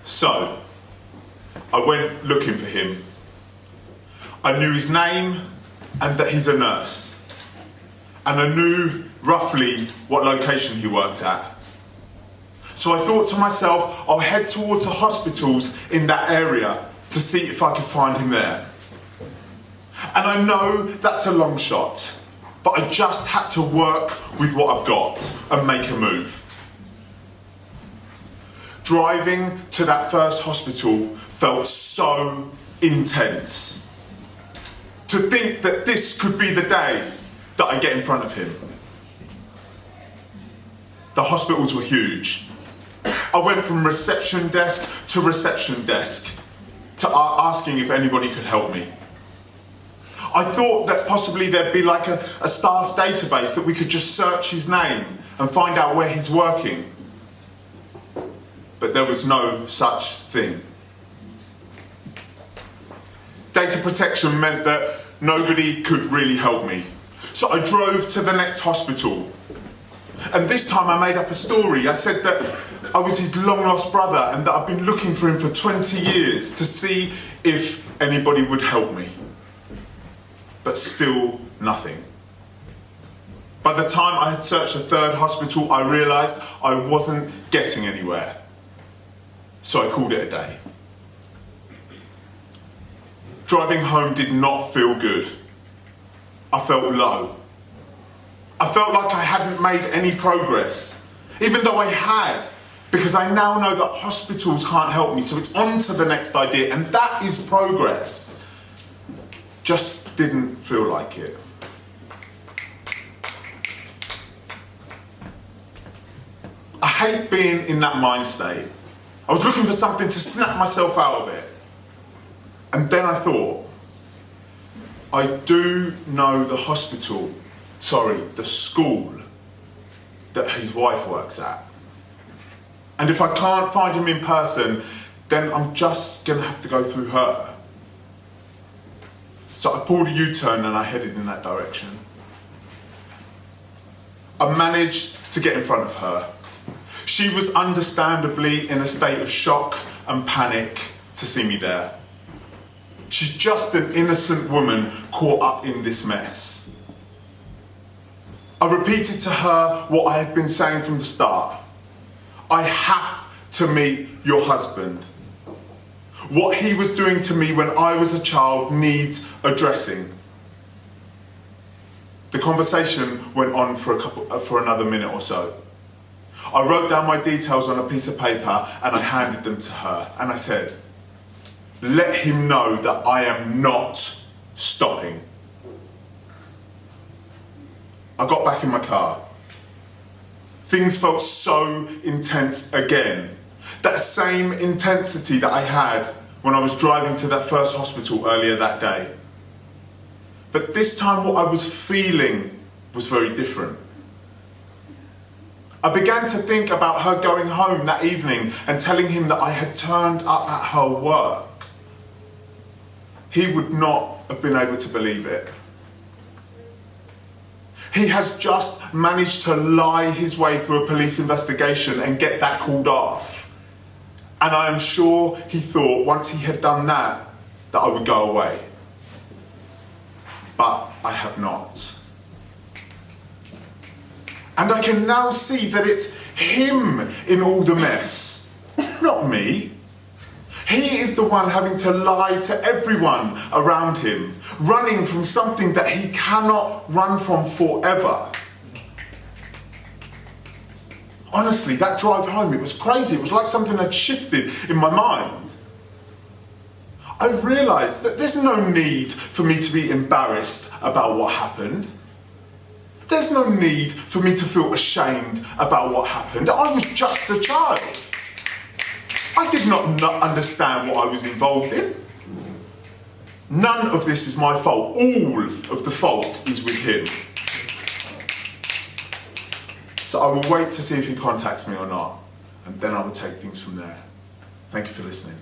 So, I went looking for him. I knew his name and that he's a nurse. And I knew roughly what location he works at. So I thought to myself, I'll head towards the hospitals in that area to see if I could find him there. And I know that's a long shot, but I just had to work with what I've got and make a move. Driving to that first hospital felt so intense. To think that this could be the day that I get in front of him. The hospitals were huge. I went from reception desk to reception desk to asking if anybody could help me. I thought that possibly there'd be like a staff database that we could just search his name and find out where he's working. But there was no such thing. Data protection meant that nobody could really help me. So I drove to the next hospital. And this time I made up a story. I said that I was his long-lost brother and that I've been looking for him for 20 years to see if anybody would help me. But still nothing. By the time I had searched a third hospital, I realised I wasn't getting anywhere. So I called it a day. Driving home did not feel good. I felt low. I felt like I hadn't made any progress, even though I had, because I now know that hospitals can't help me, so it's on to the next idea, and that is progress. Just didn't feel like it. I hate being in that mind state. I was looking for something to snap myself out of it. And then I thought, I do know the the school that his wife works at. And if I can't find him in person, then I'm just gonna have to go through her. So I pulled a U-turn and I headed in that direction. I managed to get in front of her. She was understandably in a state of shock and panic to see me there. She's just an innocent woman caught up in this mess. I repeated to her what I had been saying from the start. I have to meet your husband. What he was doing to me when I was a child needs addressing. The conversation went on for another minute or so. I wrote down my details on a piece of paper and I handed them to her and I said, let him know that I am not stopping. I got back in my car. Things felt so intense again. That same intensity that I had when I was driving to that first hospital earlier that day. But this time what I was feeling was very different. I began to think about her going home that evening and telling him that I had turned up at her work. He would not have been able to believe it. He has just managed to lie his way through a police investigation and get that called off. And I am sure he thought once he had done that I would go away. But I have not. And I can now see that it's him in all the mess, not me. He is the one having to lie to everyone around him, running from something that he cannot run from forever. Honestly, that drive home, it was crazy. It was like something had shifted in my mind. I realised that there's no need for me to be embarrassed about what happened. There's no need for me to feel ashamed about what happened. I was just a child. I did not understand what I was involved in. None of this is my fault. All of the fault is with him. So I will wait to see if he contacts me or not, and then I will take things from there. Thank you for listening.